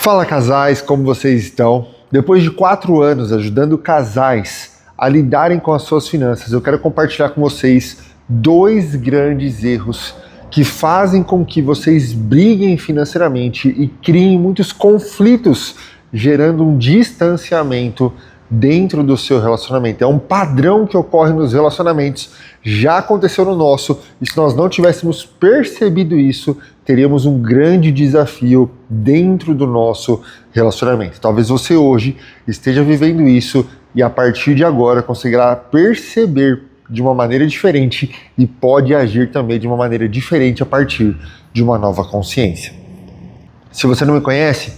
Fala casais, como vocês estão? Depois de 4 anos ajudando casais a lidarem com as suas finanças, eu quero compartilhar com vocês 2 grandes erros que fazem com que vocês briguem financeiramente e criem muitos conflitos, gerando um distanciamento dentro do seu relacionamento. É um padrão que ocorre nos relacionamentos, já aconteceu no nosso, e se nós não tivéssemos percebido isso, teríamos um grande desafio dentro do nosso relacionamento. Talvez você hoje esteja vivendo isso e a partir de agora conseguirá perceber de uma maneira diferente e pode agir também de uma maneira diferente a partir de uma nova consciência. Se você não me conhece,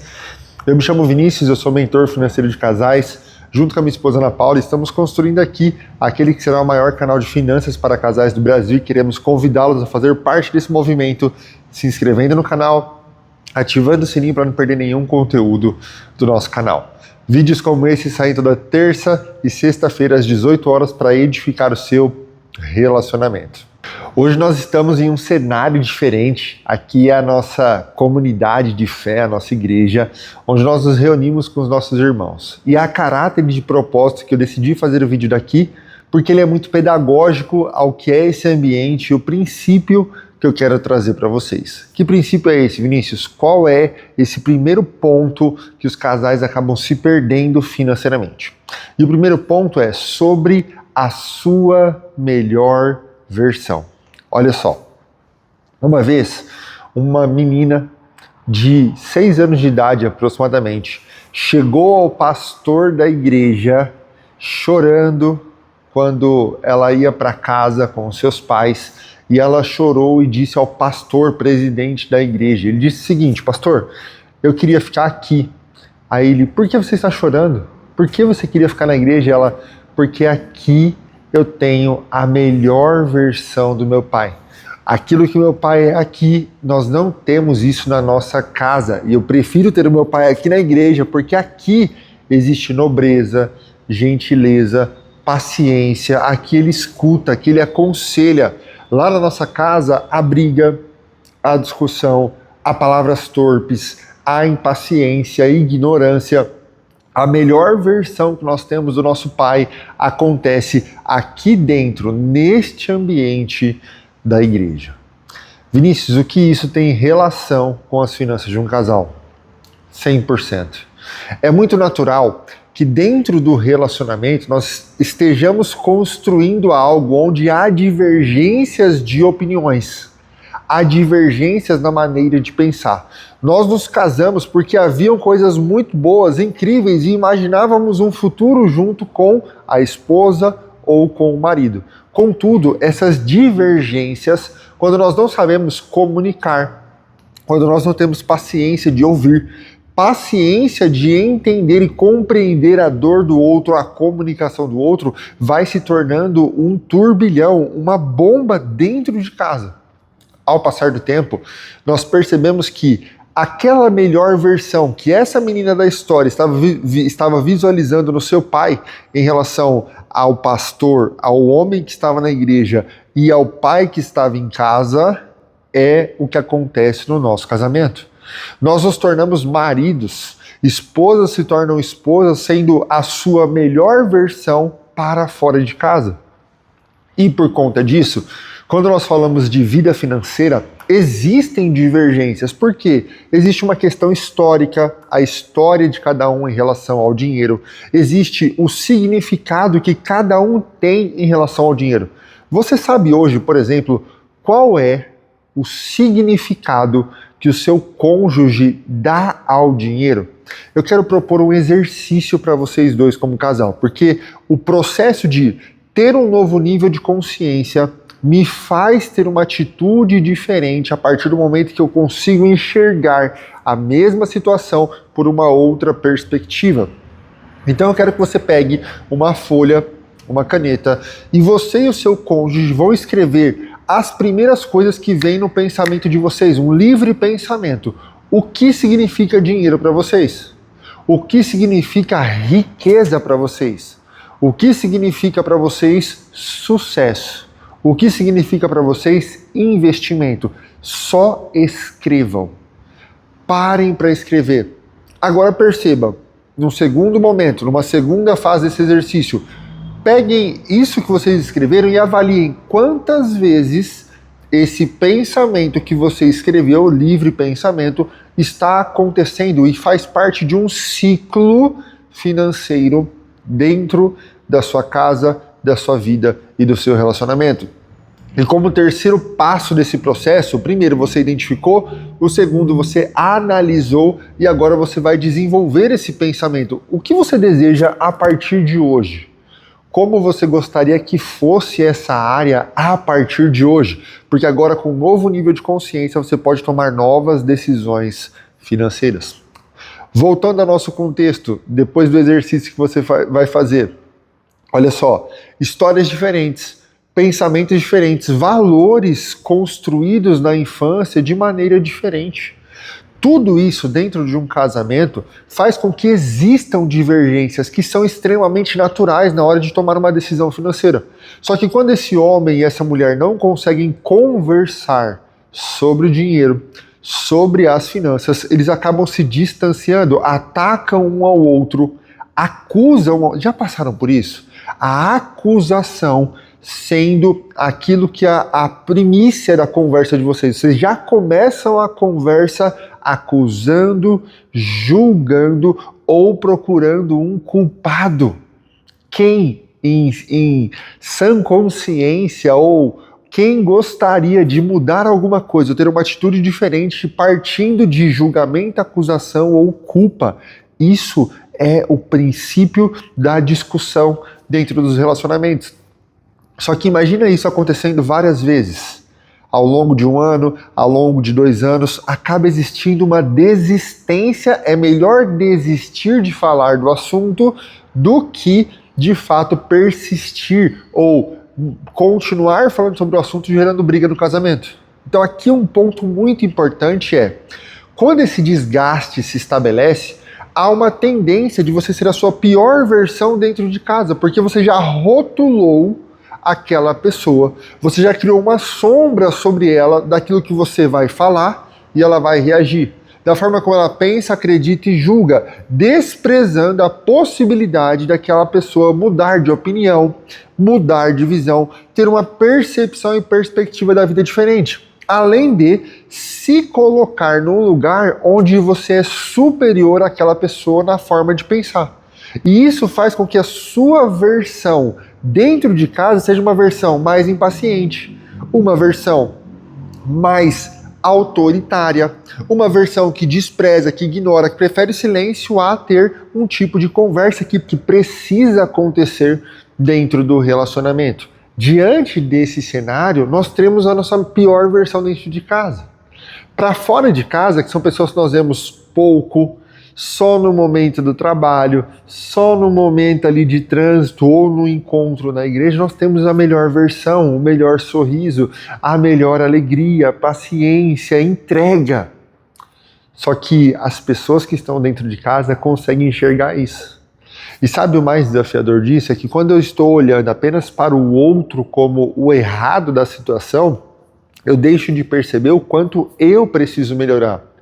eu me chamo Vinícius, eu sou mentor financeiro de casais. Junto com a minha esposa Ana Paula, estamos construindo aqui aquele que será o maior canal de finanças para casais do Brasil e queremos convidá-los a fazer parte desse movimento, se inscrevendo no canal, ativando o sininho para não perder nenhum conteúdo do nosso canal. Vídeos como esse saem toda terça e sexta-feira às 18 horas para edificar o seu relacionamento. Hoje nós estamos em um cenário diferente, aqui é a nossa comunidade de fé, a nossa igreja, onde nós nos reunimos com os nossos irmãos. E a caráter de propósito que eu decidi fazer o vídeo daqui, porque ele é muito pedagógico ao que é esse ambiente e o princípio que eu quero trazer para vocês. Que princípio é esse, Vinícius? Qual é esse primeiro ponto que os casais acabam se perdendo financeiramente? E o primeiro ponto é sobre a sua melhor versão. Olha só, uma vez uma menina de 6 anos de idade aproximadamente chegou ao pastor da igreja chorando quando ela ia para casa com seus pais e ela chorou e disse ao pastor presidente da igreja, ele disse o seguinte: pastor, eu queria ficar aqui. Aí ele: por que você está chorando? Por que você queria ficar na igreja? Ela: porque aqui eu tenho a melhor versão do meu pai. Aquilo que meu pai é aqui, nós não temos isso na nossa casa. E eu prefiro ter o meu pai aqui na igreja, porque aqui existe nobreza, gentileza, paciência. Aqui ele escuta, aqui ele aconselha. Lá na nossa casa, há briga, há discussão, há palavras torpes, há impaciência, ignorância. A melhor versão que nós temos do nosso pai acontece aqui dentro, neste ambiente da igreja. Vinícius, o que isso tem relação com as finanças de um casal? 100%. É muito natural que dentro do relacionamento nós estejamos construindo algo onde há divergências de opiniões. Há divergências na maneira de pensar. Nós nos casamos porque haviam coisas muito boas, incríveis, e imaginávamos um futuro junto com a esposa ou com o marido. Contudo, essas divergências, quando nós não sabemos comunicar, quando nós não temos paciência de ouvir, paciência de entender e compreender a dor do outro, a comunicação do outro, vai se tornando um turbilhão, uma bomba dentro de casa. Ao passar do tempo, nós percebemos que aquela melhor versão que essa menina da história estava visualizando no seu pai em relação ao pastor, ao homem que estava na igreja e ao pai que estava em casa, é o que acontece no nosso casamento. Nós nos tornamos maridos, esposas se tornam esposas sendo a sua melhor versão para fora de casa. E por conta disso, quando nós falamos de vida financeira, existem divergências. Por quê? Existe uma questão histórica, a história de cada um em relação ao dinheiro. Existe o significado que cada um tem em relação ao dinheiro. Você sabe hoje, por exemplo, qual é o significado que o seu cônjuge dá ao dinheiro? Eu quero propor um exercício para vocês dois como casal, porque o processo de ter um novo nível de consciência me faz ter uma atitude diferente a partir do momento que eu consigo enxergar a mesma situação por uma outra perspectiva. Então eu quero que você pegue uma folha, uma caneta, e você e o seu cônjuge vão escrever as primeiras coisas que vêm no pensamento de vocês, um livre pensamento. O que significa dinheiro para vocês? O que significa riqueza para vocês? O que significa para vocês sucesso? O que significa para vocês investimento? Só escrevam. Parem para escrever. Agora perceba, num segundo momento, numa segunda fase desse exercício, peguem isso que vocês escreveram e avaliem quantas vezes esse pensamento que você escreveu, livre pensamento, está acontecendo e faz parte de um ciclo financeiro dentro da sua casa, da sua vida e do seu relacionamento. E como terceiro passo desse processo, o primeiro você identificou, o segundo você analisou e agora você vai desenvolver esse pensamento. O que você deseja a partir de hoje? Como você gostaria que fosse essa área a partir de hoje? Porque agora, com um novo nível de consciência, você pode tomar novas decisões financeiras. Voltando ao nosso contexto, depois do exercício que você vai fazer, olha só, histórias diferentes, pensamentos diferentes, valores construídos na infância de maneira diferente. Tudo isso dentro de um casamento faz com que existam divergências que são extremamente naturais na hora de tomar uma decisão financeira. Só que quando esse homem e essa mulher não conseguem conversar sobre o dinheiro, sobre as finanças, eles acabam se distanciando, atacam um ao outro, acusam... Já passaram por isso? A acusação sendo aquilo que a primícia da conversa de vocês. Vocês já começam a conversa acusando, julgando ou procurando um culpado. Quem em sã consciência ou quem gostaria de mudar alguma coisa, ou ter uma atitude diferente partindo de julgamento, acusação ou culpa? Isso é o princípio da discussão dentro dos relacionamentos. Só que imagina isso acontecendo várias vezes. Ao longo de um ano, ao longo de 2 anos, acaba existindo uma desistência. É melhor desistir de falar do assunto do que, de fato, persistir ou continuar falando sobre o assunto gerando briga no casamento. Então aqui um ponto muito importante é, quando esse desgaste se estabelece, há uma tendência de você ser a sua pior versão dentro de casa, porque você já rotulou aquela pessoa, você já criou uma sombra sobre ela daquilo que você vai falar e ela vai reagir. Da forma como ela pensa, acredita e julga, desprezando a possibilidade daquela pessoa mudar de opinião, mudar de visão, ter uma percepção e perspectiva da vida diferente. Além de se colocar num lugar onde você é superior àquela pessoa na forma de pensar. E isso faz com que a sua versão dentro de casa seja uma versão mais impaciente, uma versão mais autoritária, uma versão que despreza, que ignora, que prefere o silêncio a ter um tipo de conversa que precisa acontecer dentro do relacionamento. Diante desse cenário, nós temos a nossa pior versão dentro de casa. Para fora de casa, que são pessoas que nós vemos pouco, só no momento do trabalho, só no momento ali de trânsito ou no encontro na igreja, nós temos a melhor versão, o melhor sorriso, a melhor alegria, paciência, entrega. Só que as pessoas que estão dentro de casa conseguem enxergar isso. E sabe o mais desafiador disso? É que quando eu estou olhando apenas para o outro como o errado da situação, eu deixo de perceber o quanto eu preciso melhorar.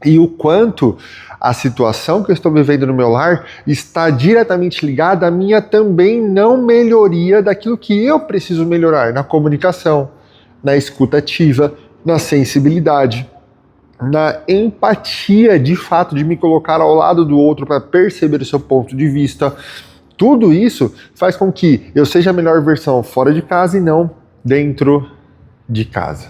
E o quanto a situação que eu estou vivendo no meu lar está diretamente ligada à minha também não melhoria daquilo que eu preciso melhorar na comunicação, na escuta ativa, na sensibilidade, na empatia de fato de me colocar ao lado do outro para perceber o seu ponto de vista. Tudo isso faz com que eu seja a melhor versão fora de casa e não dentro de casa.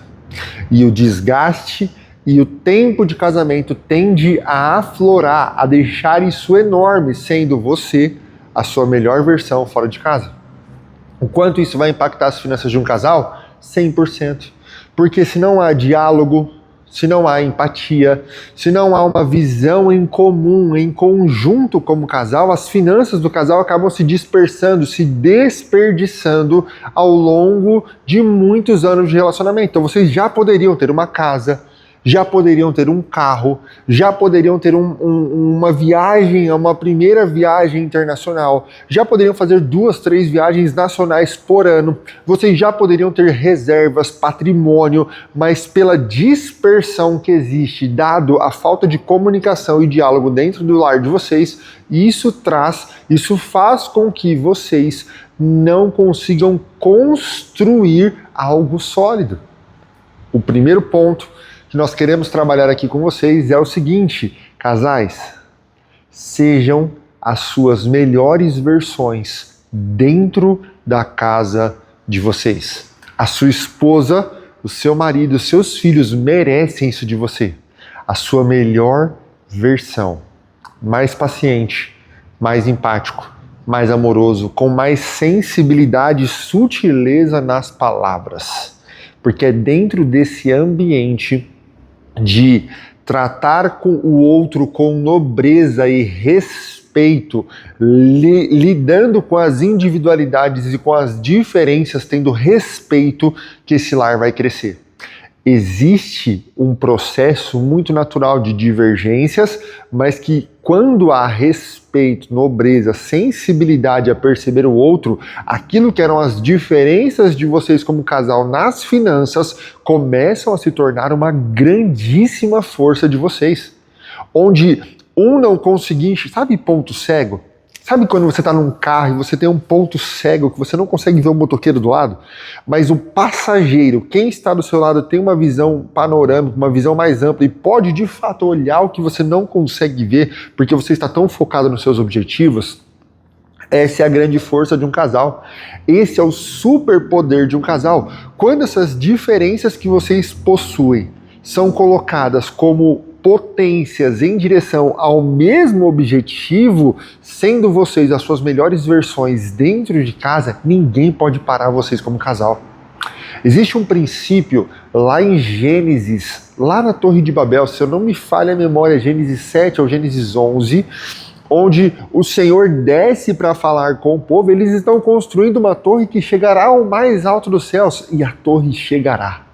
E o desgaste e o tempo de casamento tende a aflorar, a deixar isso enorme, sendo você a sua melhor versão fora de casa. O quanto isso vai impactar as finanças de um casal? 100%. Porque se não há diálogo, se não há empatia, se não há uma visão em comum, em conjunto como casal, as finanças do casal acabam se dispersando, se desperdiçando ao longo de muitos anos de relacionamento. Então vocês já poderiam ter uma casa, já poderiam ter um carro, já poderiam ter uma viagem, uma primeira viagem internacional, já poderiam fazer 2, 3 viagens nacionais por ano, vocês já poderiam ter reservas, patrimônio, mas pela dispersão que existe, dado a falta de comunicação e diálogo dentro do lar de vocês, isso faz com que vocês não consigam construir algo sólido. O primeiro ponto que nós queremos trabalhar aqui com vocês é o seguinte: casais, sejam as suas melhores versões dentro da casa de vocês. A sua esposa, o seu marido, os seus filhos merecem isso de você. A sua melhor versão. Mais paciente, mais empático, mais amoroso, com mais sensibilidade e sutileza nas palavras. Porque é dentro desse ambiente de tratar com o outro com nobreza e respeito, lidando com as individualidades e com as diferenças, tendo respeito, que esse lar vai crescer. Existe um processo muito natural de divergências, mas que quando há respeito, nobreza, sensibilidade a perceber o outro, aquilo que eram as diferenças de vocês como casal nas finanças começam a se tornar uma grandíssima força de vocês. Onde um não conseguir, sabe ponto cego? Sabe quando você está num carro e você tem um ponto cego que você não consegue ver o motoqueiro do lado? Mas o passageiro, quem está do seu lado, tem uma visão panorâmica, uma visão mais ampla e pode de fato olhar o que você não consegue ver porque você está tão focado nos seus objetivos. Essa é a grande força de um casal. Esse é o superpoder de um casal. Quando essas diferenças que vocês possuem são colocadas como potências em direção ao mesmo objetivo, sendo vocês as suas melhores versões dentro de casa, ninguém pode parar vocês como casal. Existe um princípio lá em Gênesis, lá na Torre de Babel, se eu não me falha a memória, Gênesis 7 ou Gênesis 11, onde o Senhor desce para falar com o povo. Eles estão construindo uma torre que chegará ao mais alto dos céus, e a torre chegará.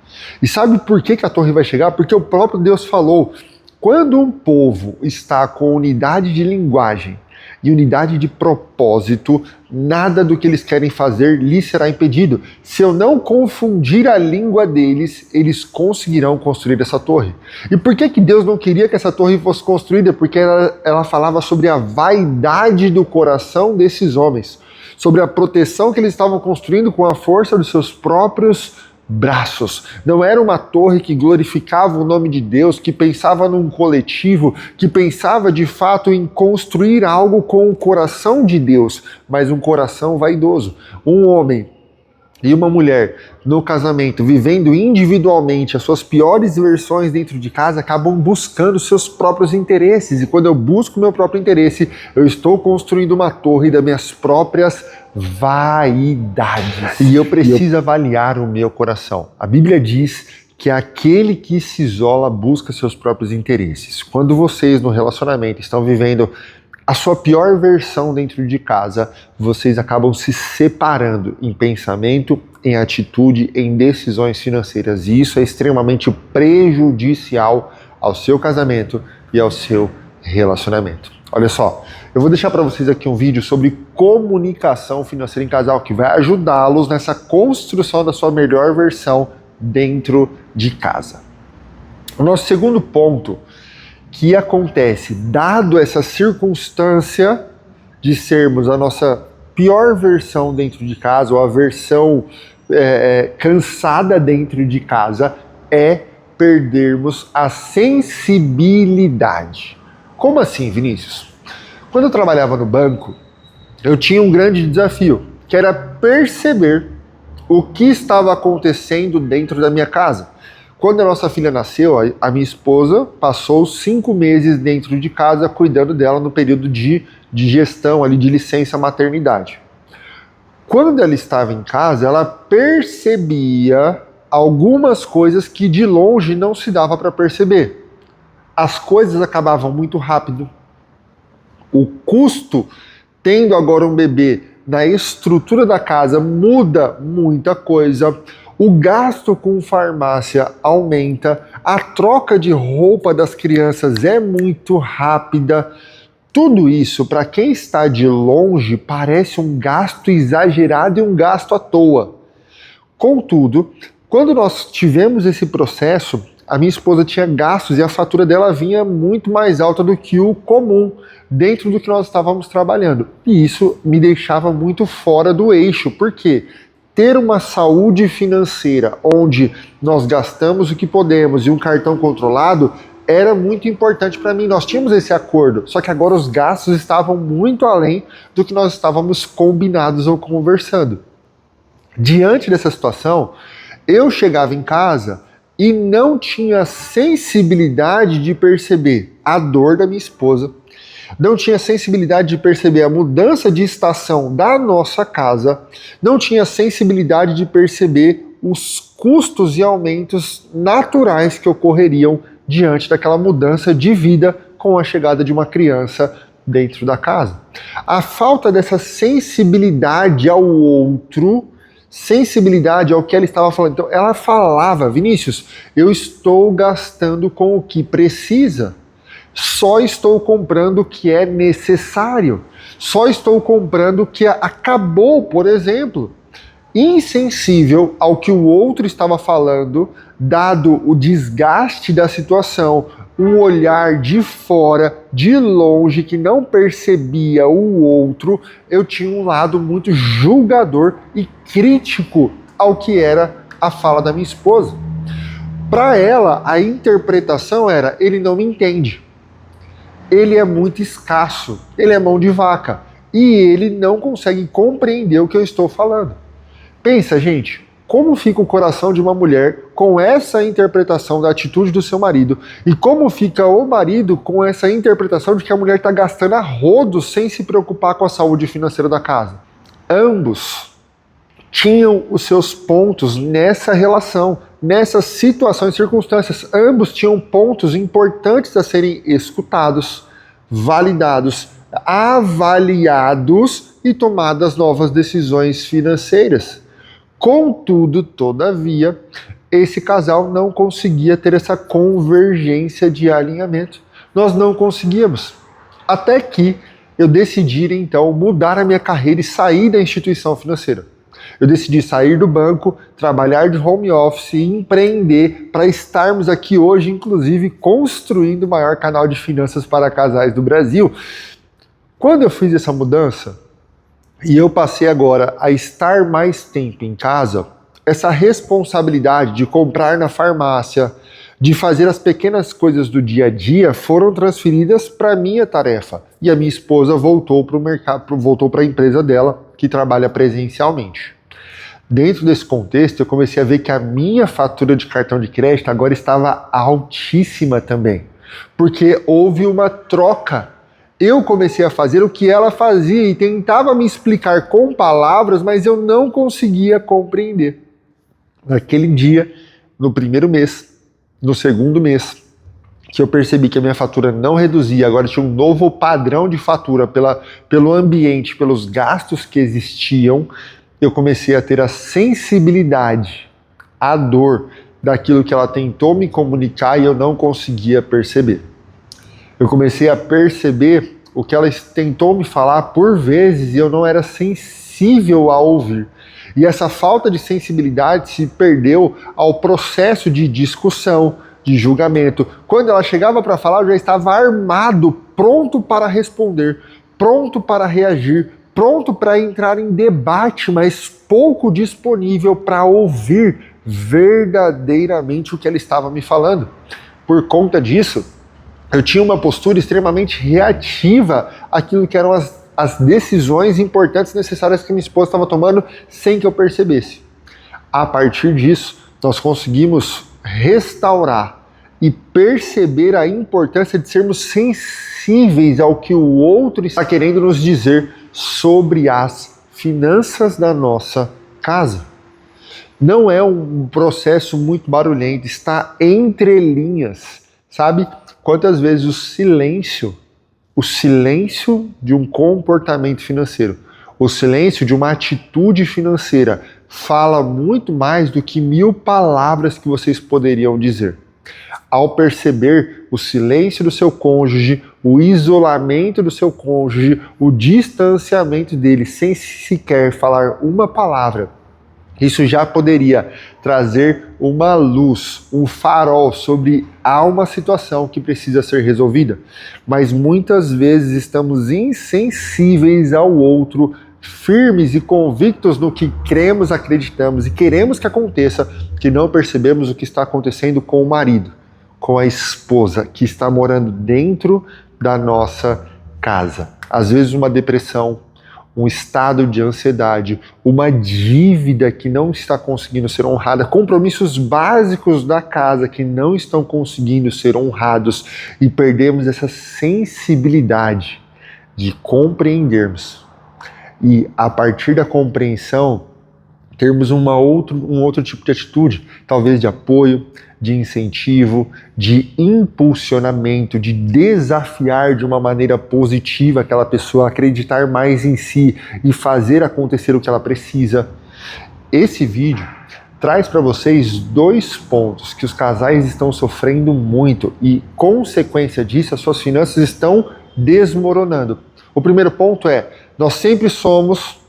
E sabe por que a torre vai chegar? Porque o próprio Deus falou: quando um povo está com unidade de linguagem e unidade de propósito, nada do que eles querem fazer lhes será impedido. Se eu não confundir a língua deles, eles conseguirão construir essa torre. E por que Deus não queria que essa torre fosse construída? Porque ela falava sobre a vaidade do coração desses homens, sobre a proteção que eles estavam construindo com a força dos seus próprios braços. Não era uma torre que glorificava o nome de Deus, que pensava num coletivo, que pensava de fato em construir algo com o coração de Deus, mas um coração vaidoso. Um homem e uma mulher no casamento, vivendo individualmente as suas piores versões dentro de casa, acabam buscando seus próprios interesses. E quando eu busco meu próprio interesse, eu estou construindo uma torre das minhas próprias vaidades. E eu preciso avaliar o meu coração. A Bíblia diz que aquele que se isola busca seus próprios interesses. Quando vocês no relacionamento estão vivendo a sua pior versão dentro de casa, vocês acabam se separando em pensamento, em atitude, em decisões financeiras. E isso é extremamente prejudicial ao seu casamento e ao seu relacionamento. Olha só, eu vou deixar para vocês aqui um vídeo sobre comunicação financeira em casal, que vai ajudá-los nessa construção da sua melhor versão dentro de casa. O nosso segundo ponto que acontece, dado essa circunstância de sermos a nossa pior versão dentro de casa, ou a versão cansada dentro de casa, é perdermos a sensibilidade. Como assim, Vinícius? Quando eu trabalhava no banco, eu tinha um grande desafio, que era perceber o que estava acontecendo dentro da minha casa. Quando a nossa filha nasceu, a minha esposa passou 5 meses dentro de casa cuidando dela no período de gestão, ali, de licença maternidade. Quando ela estava em casa, ela percebia algumas coisas que de longe não se dava para perceber. As coisas acabavam muito rápido. O custo, tendo agora um bebê na estrutura da casa, muda muita coisa. o gasto com farmácia aumenta, a troca de roupa das crianças é muito rápida. Tudo isso, para quem está de longe, parece um gasto exagerado e um gasto à toa. Contudo, quando nós tivemos esse processo, a minha esposa tinha gastos e a fatura dela vinha muito mais alta do que o comum, dentro do que nós estávamos trabalhando. E isso me deixava muito fora do eixo, porque ter uma saúde financeira onde nós gastamos o que podemos e um cartão controlado era muito importante para mim. Nós tínhamos esse acordo, só que agora os gastos estavam muito além do que nós estávamos combinados ou conversando. Diante dessa situação, eu chegava em casa e não tinha sensibilidade de perceber a dor da minha esposa, não tinha sensibilidade de perceber a mudança de estação da nossa casa, não tinha sensibilidade de perceber os custos e aumentos naturais que ocorreriam diante daquela mudança de vida com a chegada de uma criança dentro da casa. A falta dessa sensibilidade ao outro, sensibilidade ao que ela estava falando. Então, ela falava: Vinícius, eu estou gastando com o que precisa, só estou comprando o que é necessário, só estou comprando o que acabou, por exemplo. Insensível ao que o outro estava falando, dado o desgaste da situação, um olhar de fora, de longe, que não percebia o outro, eu tinha um lado muito julgador e crítico ao que era a fala da minha esposa. Para ela, a interpretação era: ele não me entende, ele é muito escasso, ele é mão de vaca, e ele não consegue compreender o que eu estou falando. Pensa, gente, como fica o coração de uma mulher com essa interpretação da atitude do seu marido, e como fica o marido com essa interpretação de que a mulher está gastando a rodo sem se preocupar com a saúde financeira da casa. Ambos tinham os seus pontos nessa relação, nessas situações e circunstâncias. Ambos tinham pontos importantes a serem escutados, validados, avaliados e tomadas novas decisões financeiras. Contudo, todavia, esse casal não conseguia ter essa convergência de alinhamento. Nós não conseguíamos. Até que eu decidi, então, mudar a minha carreira e sair da instituição financeira. Eu decidi sair do banco, trabalhar de home office e empreender para estarmos aqui hoje, inclusive, construindo o maior canal de finanças para casais do Brasil. Quando eu fiz essa mudança, e eu passei agora a estar mais tempo em casa, essa responsabilidade de comprar na farmácia, de fazer as pequenas coisas do dia a dia, foram transferidas para a minha tarefa. E a minha esposa voltou para o mercado, voltou para a empresa dela, que trabalha presencialmente. Dentro desse contexto, eu comecei a ver que a minha fatura de cartão de crédito agora estava altíssima também, porque houve uma troca. Eu comecei a fazer o que ela fazia e tentava me explicar com palavras, mas eu não conseguia compreender. Naquele dia, no primeiro mês, no segundo mês, que eu percebi que a minha fatura não reduzia, agora tinha um novo padrão de fatura pelo ambiente, pelos gastos que existiam, eu comecei a ter a sensibilidade, a dor daquilo que ela tentou me comunicar e eu não conseguia perceber. Eu comecei a perceber o que ela tentou me falar por vezes e eu não era sensível a ouvir. E essa falta de sensibilidade se perdeu ao processo de discussão, de julgamento. Quando ela chegava para falar, eu já estava armado, pronto para responder, pronto para reagir, pronto para entrar em debate, mas pouco disponível para ouvir verdadeiramente o que ela estava me falando. Por conta disso, eu tinha uma postura extremamente reativa àquilo que eram as decisões importantes necessárias que minha esposa estava tomando sem que eu percebesse. A partir disso, nós conseguimos restaurar e perceber a importância de sermos sensíveis ao que o outro está querendo nos dizer sobre as finanças da nossa casa. Não é um processo muito barulhento, está entre linhas, sabe? Quantas vezes o silêncio de um comportamento financeiro, o silêncio de uma atitude financeira fala muito mais do que 1000 palavras que vocês poderiam dizer. Ao perceber o silêncio do seu cônjuge, o isolamento do seu cônjuge, o distanciamento dele sem sequer falar uma palavra, isso já poderia trazer uma luz, um farol sobre uma situação que precisa ser resolvida. Mas muitas vezes estamos insensíveis ao outro, firmes e convictos no que cremos, acreditamos e queremos que aconteça, que não percebemos o que está acontecendo com o marido, com a esposa que está morando dentro da nossa casa. Às vezes uma depressão, um estado de ansiedade, uma dívida que não está conseguindo ser honrada, compromissos básicos da casa que não estão conseguindo ser honrados, e perdemos essa sensibilidade de compreendermos. E a partir da compreensão, termos um outro tipo de atitude, talvez de apoio, de incentivo, de impulsionamento, de desafiar de uma maneira positiva aquela pessoa a acreditar mais em si e fazer acontecer o que ela precisa. Esse vídeo traz para vocês 2 pontos que os casais estão sofrendo muito e, consequência disso, as suas finanças estão desmoronando. O primeiro ponto é: nós sempre somos,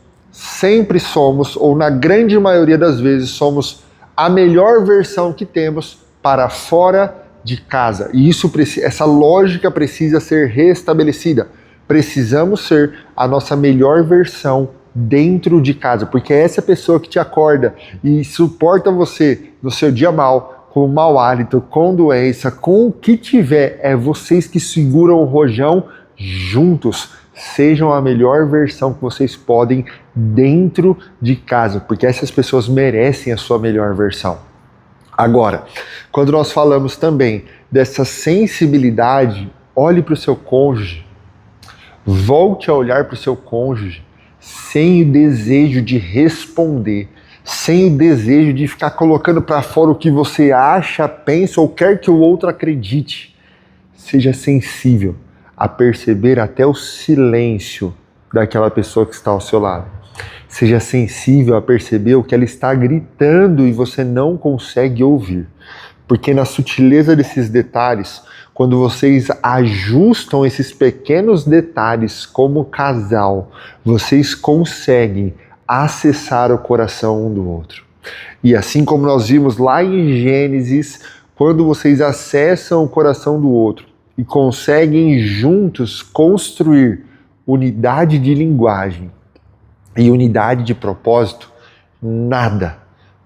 ou na grande maioria das vezes, somos a melhor versão que temos para fora de casa. E essa lógica precisa ser restabelecida. Precisamos ser a nossa melhor versão dentro de casa, porque é essa pessoa que te acorda e suporta você no seu dia mal, com mau hálito, com doença, com o que tiver. É vocês que seguram o rojão juntos. Sejam a melhor versão que vocês podem dentro de casa, porque essas pessoas merecem a sua melhor versão. Agora, quando nós falamos também dessa sensibilidade, olhe para o seu cônjuge, volte a olhar para o seu cônjuge sem o desejo de responder, sem o desejo de ficar colocando para fora o que você acha, pensa ou quer que o outro acredite. Seja sensível a perceber até o silêncio daquela pessoa que está ao seu lado. Seja sensível a perceber o que ela está gritando e você não consegue ouvir. Porque na sutileza desses detalhes, quando vocês ajustam esses pequenos detalhes como casal, vocês conseguem acessar o coração um do outro. E assim como nós vimos lá em Gênesis, quando vocês acessam o coração do outro, e conseguem juntos construir unidade de linguagem e unidade de propósito, nada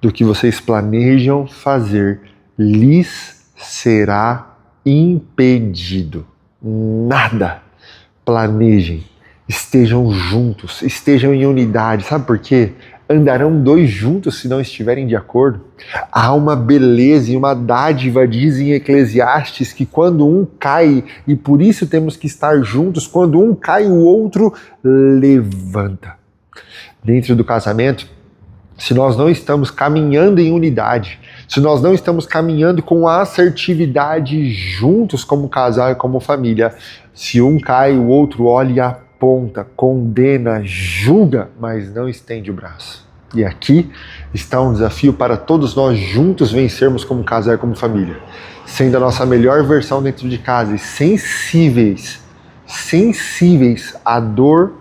do que vocês planejam fazer lhes será impedido. Nada. Planejem, estejam juntos, estejam em unidade. Sabe por quê? Andarão 2 juntos se não estiverem de acordo. Há uma beleza e uma dádiva, diz em Eclesiastes, que quando um cai, e por isso temos que estar juntos, quando um cai, o outro levanta. Dentro do casamento, se nós não estamos caminhando em unidade, se nós não estamos caminhando com assertividade juntos como casal e como família, se um cai, o outro olha e aponta, condena, julga, mas não estende o braço. E aqui está um desafio para todos nós juntos vencermos como casal e como família, sendo a nossa melhor versão dentro de casa e sensíveis à dor,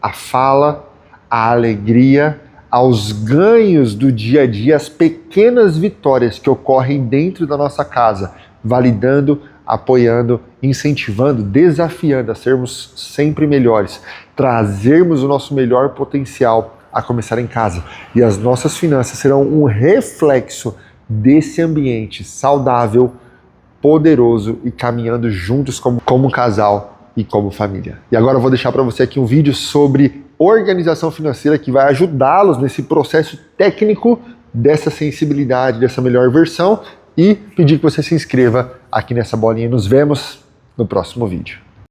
à fala, à alegria, aos ganhos do dia a dia, as pequenas vitórias que ocorrem dentro da nossa casa, validando, apoiando, incentivando, desafiando a sermos sempre melhores, trazermos o nosso melhor potencial a começar em casa. E as nossas finanças serão um reflexo desse ambiente saudável, poderoso e caminhando juntos como casal e como família. E agora eu vou deixar para você aqui um vídeo sobre organização financeira que vai ajudá-los nesse processo técnico dessa sensibilidade, dessa melhor versão, e pedir que você se inscreva aqui nessa bolinha. Nos vemos no próximo vídeo.